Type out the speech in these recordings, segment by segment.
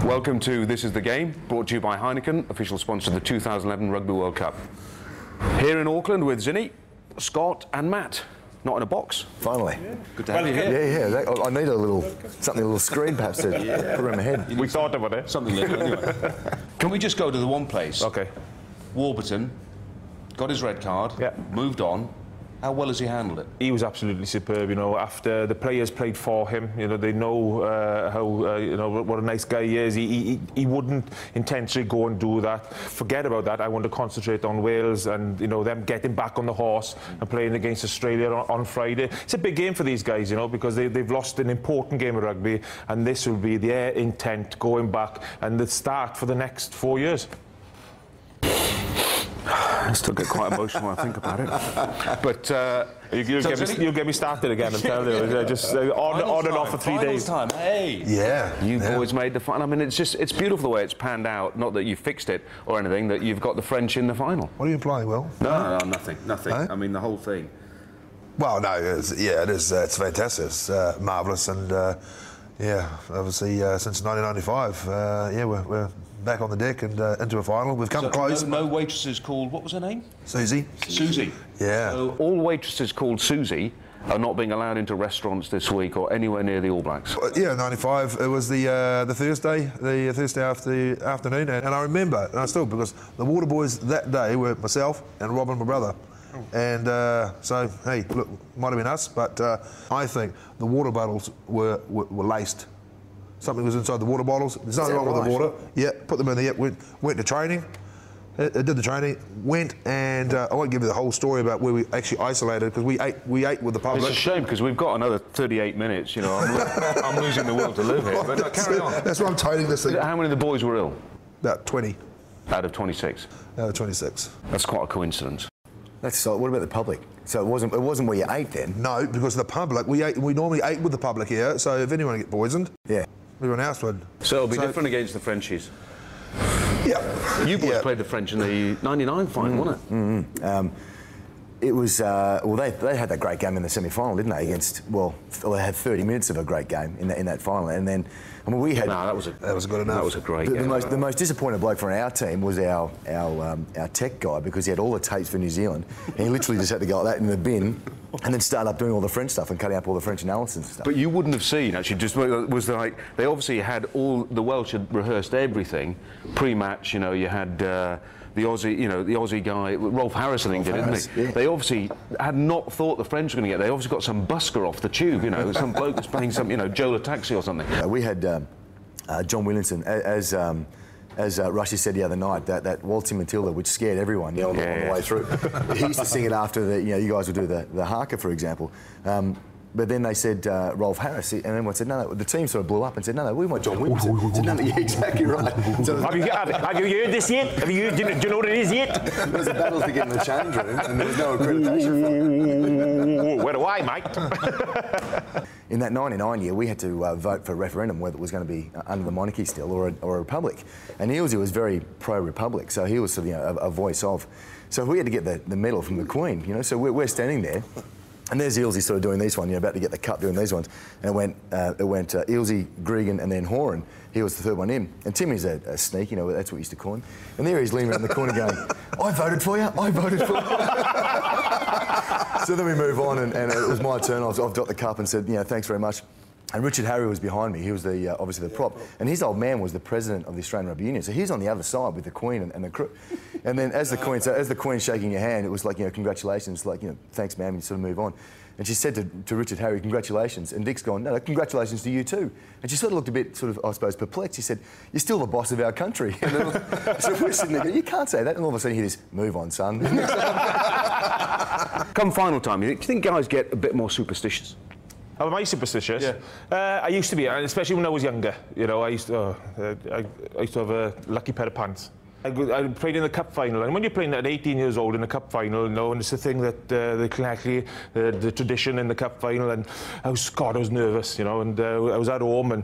Welcome to This Is The Game, brought to you by Heineken, official sponsor of the 2011 Rugby World Cup. Here in Auckland with Zinni, Scott and Matt. Not in a box. Finally. Yeah. Good to have you here. Yeah. I need a little screen perhaps to put around my head. We thought about it. Something little, anyway. Can we just go to the one place? Okay. Warburton got his red card, moved on. How well has he handled it? He was absolutely superb, you know, after the players played for him, you know, they know you know, what a nice guy he is. He wouldn't intentionally go and do that. Forget about that. I want to concentrate on Wales and, you know, them getting back on the horse and playing against Australia on Friday. It's a big game for these guys, you know, because they've lost an important game of rugby, and this will be their intent going back and the start for the next 4 years. I still get quite emotional when I think about it. But you'll get me started again. I'm telling you, just on and off for 3 days. Time. Hey, you boys made the final. I mean, it's beautiful the way it's panned out. Not that you fixed it or anything. That you've got the French in the final. What are you implying, Will? No, nothing. Huh? I mean, the whole thing. Well, no, it is. It's fantastic. It's marvellous, and obviously since 1995, we're back on the deck and into a final. We've come close. No waitresses called, what was her name? Susie. Susie. Yeah. So all waitresses called Susie are not being allowed into restaurants this week or anywhere near the All Blacks. Yeah, 95. It was the Thursday afternoon, and I remember, and I still, because the Water Boys that day were myself and Robin, my brother. And so, hey, look, might have been us, but I think the water bottles were laced. Something was inside the water bottles. There's nothing wrong with the water. Yeah, put them in there. Went to training. Did the training. Went and I won't give you the whole story about where we actually isolated, because we ate with the public. It's a shame because we've got another 38 minutes. You know, I'm losing the will to live here. But no, carry on. That's why I'm toting this thing. How many of the boys were ill? About 20. Out of 26. Out of 26. That's quite a coincidence. That's so. What about the public? So it wasn't where you ate then? No, because the public, we normally ate with the public here. So if anyone get poisoned, everyone else would. So it'll be different against the Frenchies. Yeah. You boys played the French in the '99 final, wasn't it? It was they had that great game in the semi-final, didn't they? Against they had 30 minutes of a great game in that final, and then we had. No, that was good enough. That was a great game. The most disappointed bloke from our team was our tech guy, because he had all the tapes for New Zealand, and he literally just had to go like that in the bin, and then start up doing all the French stuff and cutting up all the French analysis and stuff. But you wouldn't have seen, actually, just was like, they obviously had the Welsh had rehearsed everything pre-match. You know, you had the Aussie guy, Rolf Harris, I think, didn't he? Yeah. They obviously had not thought the French were going to get. They obviously got some busker off the tube, you know, some bloke that's playing some, you know, Joe Taxi or something. We had John Williamson, as Rushy said the other night, that Waltzing Matilda, which scared everyone on the way through. He used to sing it after you guys would do the haka, for example. But then they said Rolf Harris, and everyone said no. The team sort of blew up and said no, we want John Williamson. Said, no, yeah, exactly right. So have you heard this yet? Do you know what it is yet? There was a battle to get in the change room, and there was no accreditation for it. Where do I, mate? In that '99 year, we had to vote for a referendum whether it was going to be under the monarchy still or a republic. And Ealesy was very pro-republic, so he was sort of, a voice of. So we had to get the medal from the Queen, you know. So we're standing there. And there's Ealesy sort of doing these ones, about to get the cup doing these ones. And it went Ealesy, Gregan, and then Horan. He was the third one in. And Timmy's a sneak, you know, that's what we used to call him. And there he's leaning around the corner going, I voted for you, I voted for you. So then we move on, and it was my turn. I've got the cup and said, thanks very much. And Richard Harry was behind me. He was obviously the prop. And his old man was the president of the Australian Rugby Union. So he's on the other side with the Queen and the crew. And then as the Queen's shaking your hand, it was like, congratulations, like, thanks, ma'am, you sort of move on. And she said to Richard Harry, congratulations. And Dick's gone, no, congratulations to you too. And she sort of looked a bit, I suppose, perplexed. She said, you're still the boss of our country. And then, so we're sitting there going, you can't say that. And all of a sudden you hear this, move on, son. Come final time, do you think guys get a bit more superstitious? Oh, am I superstitious? Yeah. I used to be, especially when I was younger. You know, I used to have a lucky pair of pants. I played in the cup final, and when you're playing at 18 years old in a cup final, you know, and it's the thing that the tradition in the cup final, and I was nervous, you know, and I was at home and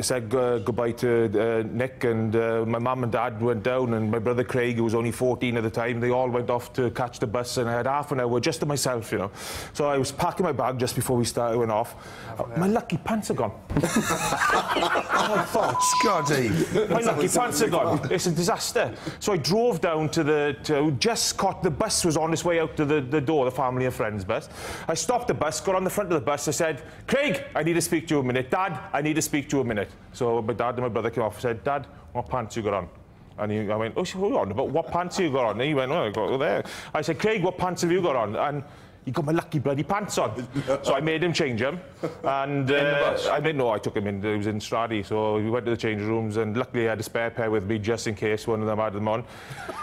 said goodbye to Nick, and my mum and dad went down, and my brother Craig, who was only 14 at the time, they all went off to catch the bus, and I had half an hour just to myself, you know. So I was packing my bag just before we went off. My lucky pants are gone. I thought, Scotty. my lucky pants are gone. It's a disaster. So I drove down to the bus was on its way out to the door, the family and friends bus. I stopped the bus, got on the front of the bus. I said, Craig, I need to speak to you a minute. Dad, I need to speak to you a minute. So my dad and my brother came off and said, Dad, what pants you got on? And I went, oh, hold on, but what pants have you got on? And he went, oh, I got there. I said, Craig, what pants have you got on? And he got my lucky bloody pants on. So I made him change them. And I took him in. It was in Stradi. So we went to the change rooms, and luckily I had a spare pair with me just in case one of them had them on.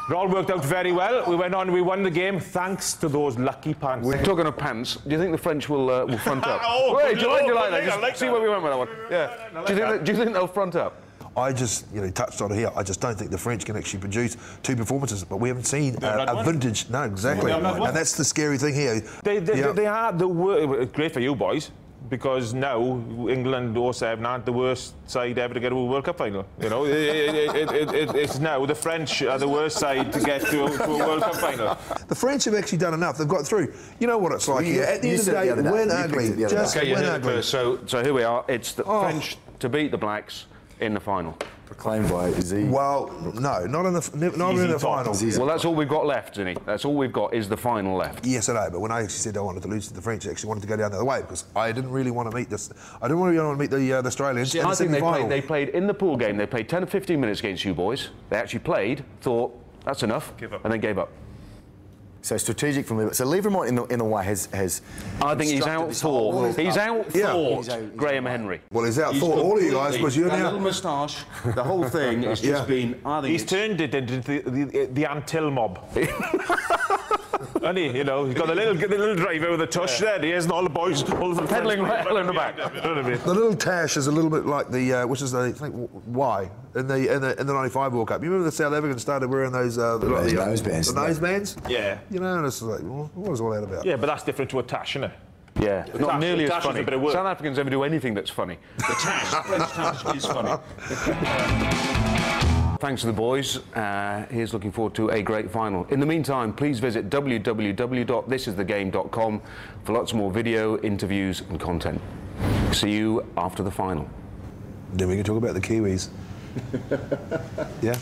It all worked out very well. We went on, we won the game thanks to those lucky pants. We're talking of pants. Do you think the French will front up? Wait, do you like that? Just see where we went with that one. Yeah. Do you think they'll front up? I just, touched on it here. I just don't think the French can actually produce two performances, but we haven't seen a vintage. No, exactly. And that's the scary thing here. They are the worst. Great for you boys, because now England 07 aren't the worst side ever to get to a World Cup final. You know, it's now the French are the worst side to get to a World Cup final. The French have actually done enough. They've got through. You know what it's like here. At the end of the day, win ugly. Just win ugly. So here we are. It's the French to beat the Blacks in the final. Proclaimed by Izzy. Well, no, not in the final. Well, that's all we've got left, Zinny. That's all we've got is the final left. Yes, I know. But when I actually said I wanted to lose to the French, I actually wanted to go down the other way because I didn't really want to meet this. I didn't really want to meet the Australians. I think they played in the pool game. They played 10 or 15 minutes against you boys. They actually played, thought that's enough, and then gave up. So strategic from Lever. So Levermont in a way has. I think he's outthought. He's outthought Graham Henry. Well, he's outthought all of you guys because you're now. Little moustache. The whole thing has just been. I think he's turned it into the Antill mob. And he's got the little driver with a tush there. He is, and all the boys pedaling well in the back. The little tash is a little bit like the which is the Y in the 95 World Cup. You remember the South Africans started wearing those nosebands? The nosebands. Yeah. And it's like, what was all that about? Yeah, but that's different to a tash, isn't it? Yeah, not nearly as funny. South Africans never do anything that's funny. The tash, French tash is funny. Thanks to the boys. Here's looking forward to a great final. In the meantime, please visit www.thisisthegame.com for lots more video, interviews and content. See you after the final. Then we can talk about the Kiwis. Yeah.